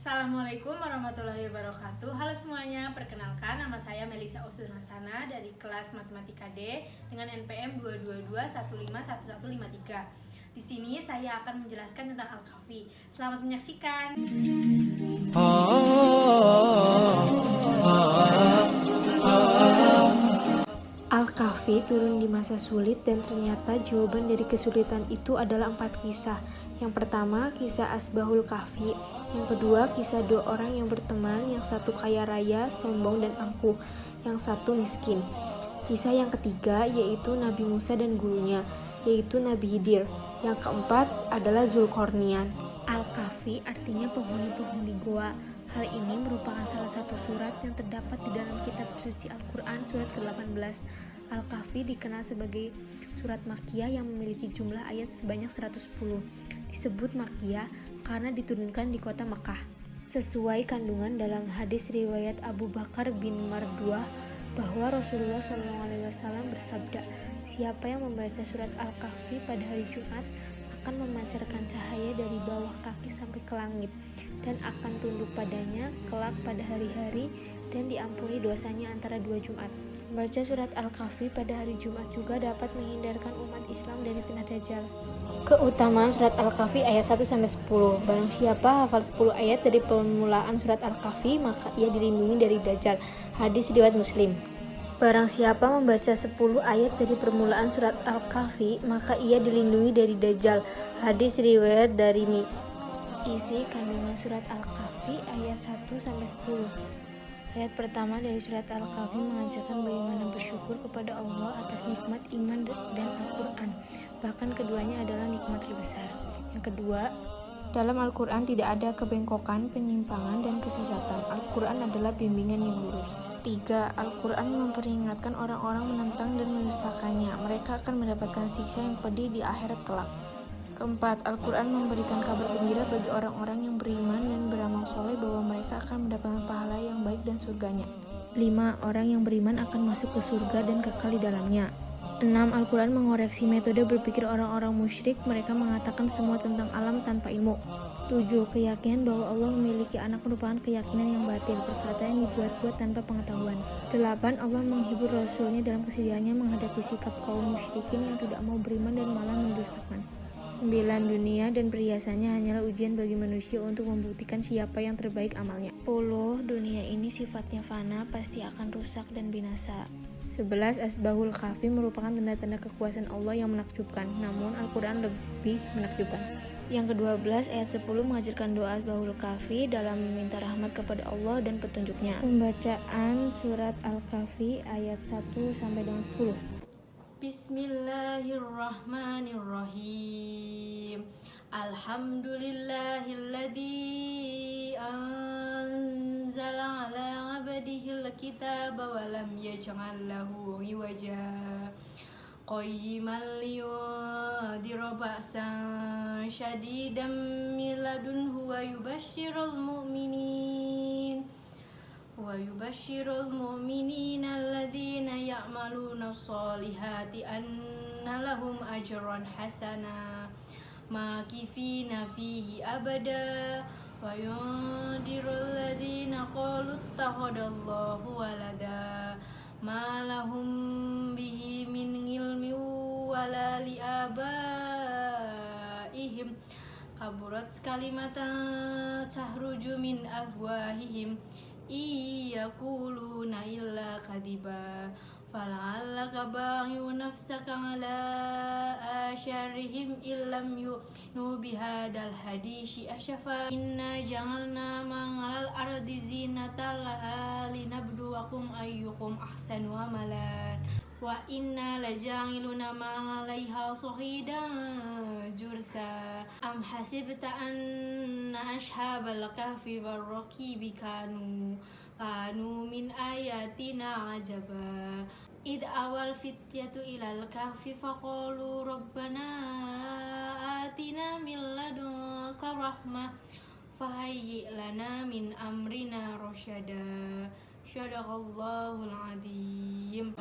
Assalamualaikum warahmatullahi wabarakatuh. Halo semuanya, perkenalkan nama saya Melisa Usdun Hasana dari kelas Matematika D dengan NPM 222151153. Di sini saya akan menjelaskan tentang Al-Kahfi. Selamat menyaksikan. Al-Kahfi turun di masa sulit dan ternyata jawaban dari kesulitan itu adalah 4 kisah. Yang pertama, kisah Asbahul Kahfi. Yang kedua, kisah 2 orang yang berteman, yang satu kaya raya, sombong dan angkuh, yang satu miskin. Kisah yang ketiga yaitu Nabi Musa dan gurunya, yaitu Nabi Khidir. Yang keempat adalah Zulkarnain. Al-Kahfi artinya penghuni-penghuni goa. Hal ini merupakan salah satu surat yang terdapat di dalam kitab suci Al-Quran surat ke-18. Al-Kahfi dikenal sebagai surat Makkiyah yang memiliki jumlah ayat sebanyak 110. Disebut Makkiyah karena diturunkan di kota Makkah. Sesuai kandungan dalam hadis riwayat Abu Bakar bin Marduah bahwa Rasulullah SAW bersabda, "Siapa yang membaca surat Al-Kahfi pada hari Jumat akan memancarkan cahaya dari bawah kaki sampai ke langit dan akan tunduk padanya kelak pada hari-hari dan diampuni dosanya antara 2 Jumat." Membaca surat Al-Kahfi pada hari Jumat juga dapat menghindarkan umat Islam dari fitnah Dajjal. Keutamaan surat Al-Kahfi ayat 1-10. Barang siapa hafal 10 ayat dari permulaan surat Al-Kahfi, maka ia dilindungi dari Dajjal. Hadis riwayat Muslim. Barang siapa membaca 10 ayat dari permulaan surat Al-Kahfi, maka ia dilindungi dari Dajjal. Hadis riwayat Darimi. Isi kandungan surat Al-Kahfi ayat 1-10. Ayat pertama dari surat Al-Kahfi mengajarkan bagaimana bersyukur kepada Allah atas nikmat iman dan Al-Quran. Bahkan keduanya adalah nikmat terbesar. Yang kedua, dalam Al-Quran tidak ada kebengkokan, penyimpangan, dan kesesatan. Al-Quran adalah bimbingan yang lurus. 3. Al-Quran memperingatkan orang-orang menentang dan mendustakannya. Mereka akan mendapatkan siksa yang pedih di akhirat kelak. Keempat, Al-Quran memberikan kabar gembira bagi orang-orang yang beriman dan beramal soleh bahwa mereka akan mendapatkan pahala yang baik dan surganya. 5. Orang yang beriman akan masuk ke surga dan kekal di dalamnya. 6. Al-Quran mengoreksi metode berpikir orang-orang musyrik. Mereka mengatakan semua tentang alam tanpa ilmu. 7. Keyakinan bahwa Allah memiliki anak merupakan keyakinan yang batil, perkataan yang dibuat-buat tanpa pengetahuan. 8. Allah menghibur Rasulnya dalam kesediaannya menghadapi sikap kaum musyrikin yang tidak mau beriman dan malah mendustakan. 9. Dunia dan perhiasannya hanyalah ujian bagi manusia untuk membuktikan siapa yang terbaik amalnya. 10. Dunia ini sifatnya fana, pasti akan rusak dan binasa. 11. Asbahul Kahfi merupakan tanda-tanda kekuasaan Allah yang menakjubkan, namun Al-Quran lebih menakjubkan. Yang ke-12 ayat 10 mengajarkan doa Asbahul Kahfi dalam meminta rahmat kepada Allah dan petunjuknya. Pembacaan surat Al-Kahfi ayat 1-10. Bismillahirrahmanirrahim. Alhamdulillahilladzi anzala ala abdihil kitaba wa lam yaj'al lahu iwaja qayyiman liyundhira ba'san syadidan min ladunhu wa yubashshirul mu'minin alladzina ya'maluna sholihati anna lahum ajran hasana makifina fihi abada wa yundirul ladzina qalu ittakhadallahu walada ma lahum bihi min ilmin wala liabaihim kaburat kalimatan tahruju min afwahihim yaquluna illa kadiba fala'allaka baghi'un nafsaka ala asyarihim illam yu'minu bihadal hadisi asyafa inna ja'alna ma'al ardi zinatan laha linabluwakum ayyukum ahsanu amalan wa inna laja'iluna ma'alaiha shahidan jursa am hasibta anna ashabal kahfi warraqibi kanu min ayatina ajaba id awal fityatu ilal kahfi faqalu rabbana atina min ladunka rahmah fahayyi lana min amrina rasyada. Syadaqallahul adzim.